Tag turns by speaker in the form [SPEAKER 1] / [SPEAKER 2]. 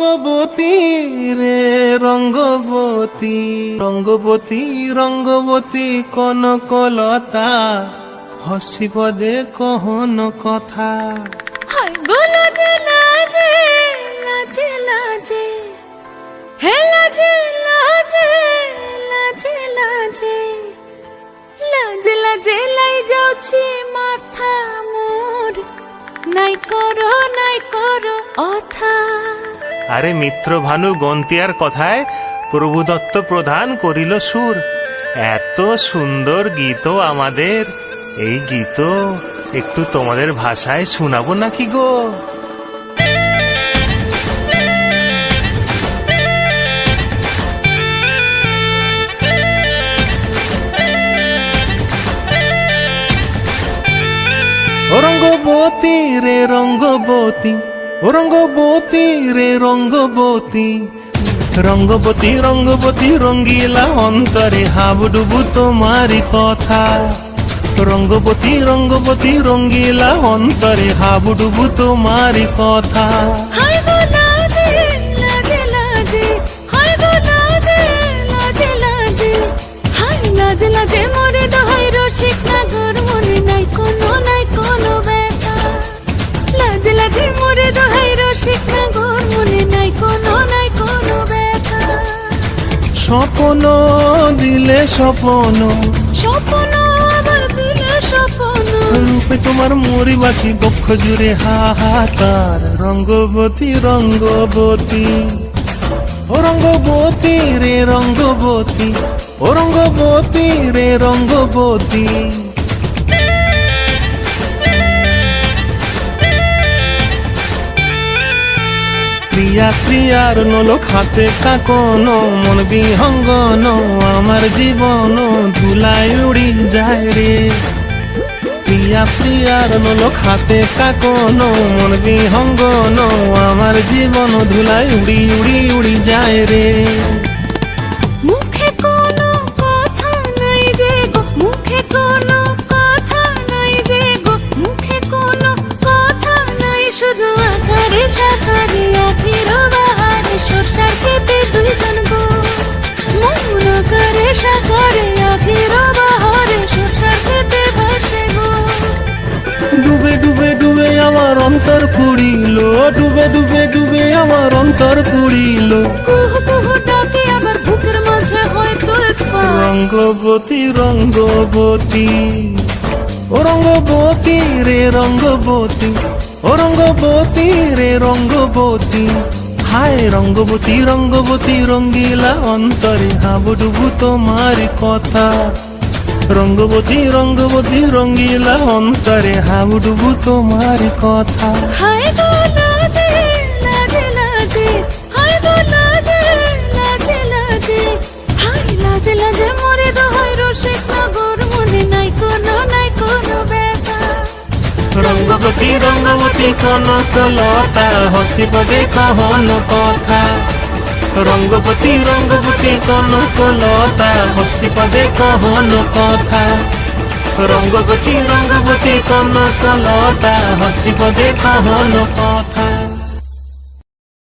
[SPEAKER 1] রঙ্গবতী রে রঙ্গবতী, রঙ্গবতী রঙ্গবতী কনকলতা, হসিব দে কহন কথা।
[SPEAKER 2] হায় গো লাজে লাজে লাজে লাজে, হে লাজে লাজে লাজে লাজে, লাজে লাজে লাই যাଉଛି মাথা মোর, নাই করো অথা।
[SPEAKER 1] আরে মিত্র ভানু গন্তিয়ার কথায় প্রভুদত্ত প্রধান করিল সুর। এত সুন্দর গীত আমাদের, এই গীত একটু তোমাদের ভাষায় শোনাবো নাকি গো? রঙ্গবতী রে রঙ্গবতী, রঙ্গবতী রে রঙ্গবতী, রঙ্গবতী রঙ্গবতী রঙ্গিলা অন্তরে হাবুডুবু তোমারি কথা। রঙ্গবতী রঙ্গবতী রঙ্গিলা অন্তরে হাবুডুবু তোমারি কথা।
[SPEAKER 2] হায় গো লাজে লাজে লাজে, হায় গো লাজে লাজে লাজে, হায় লাজে লাজে মোরে দহাই রসিক নাগর, মনে নাই কোনো ব্যথা। লাজে লাজে মোরে দহাই রসিক নাগর, মনে নাই কোনো ব্যথা।
[SPEAKER 1] স্বপ্ন দিলে স্বপ্ন,
[SPEAKER 2] স্বপ্ন আবার দিলে স্বপ্ন,
[SPEAKER 1] রূপে তোমার মরি বাছি বক্ষ জুড়ে হাহাকার। রঙ্গবতী রঙ্গবতী, ও রঙ্গবতী রে রঙ্গবতী, ও রঙ্গবতী রে রঙ্গবতী। ক্রিয়া ক্রিয়ার নলোক হাতে কাকন, মন বিহঙ্গন আমার জীবন ধুলায় উড়ি যায় রে। প্রিয়া প্রিয়ার নলোক হাতে কাকন, মন বিহঙ্গন আমার জীবন ধুলায় উড়ি উড়ি উড়ি যায় রে।
[SPEAKER 2] মুখে কোনো কথা নাই যে গো, মুখে কোনো কথা নাই যে গো, মুখে কোনো কথা নাই, শুধু আকারে সাকারে আখির বাহারে সরষার খেতে দুইজন গো। মন আকারে সাকারে আখির বাহারে সরষার খেতে ভাসে গো।
[SPEAKER 1] ডুবে ডুবে ডুবে আমার অন্তর পুড়িল, ডুবে ডুবে ডুবে আমার অন্তর পুড়িল।
[SPEAKER 2] কুহ কুহ ডাকে আবার বুকের মাঝে হয় তোলপাড়।
[SPEAKER 1] রঙ্গবতী রঙ্গবতী, ও রঙ্গবতী রে রঙ্গবতী, ও রঙ্গবতী রে রঙ্গবতী। হায় রঙ্গবতী রঙ্গবতী রঙ্গিলা অন্তরে হাবুডুবু তোমারি কথা। রঙ্গবতী রঙ্গবতী রঙ্গিলা অন্তরে হাবুডুবু তোমারি কথা।
[SPEAKER 2] হায় গো লাজে লাজে লাজে, হায় গো লাজে লাজে লাজে, হায় লাজে লাজে মোরে দহাই রসিক নগর, মনে নাই কোনো ব্যথা।
[SPEAKER 1] রঙ্গবতী রঙ্গবতী কনকলতা, হসিব দে কহন কথা। রঙ্গবতী রঙ্গবতী কনকলতা, হসিব দে কহন কথা। রঙ্গবতী রঙ্গবতী কনকলতা, হসিব দে কহন কথা।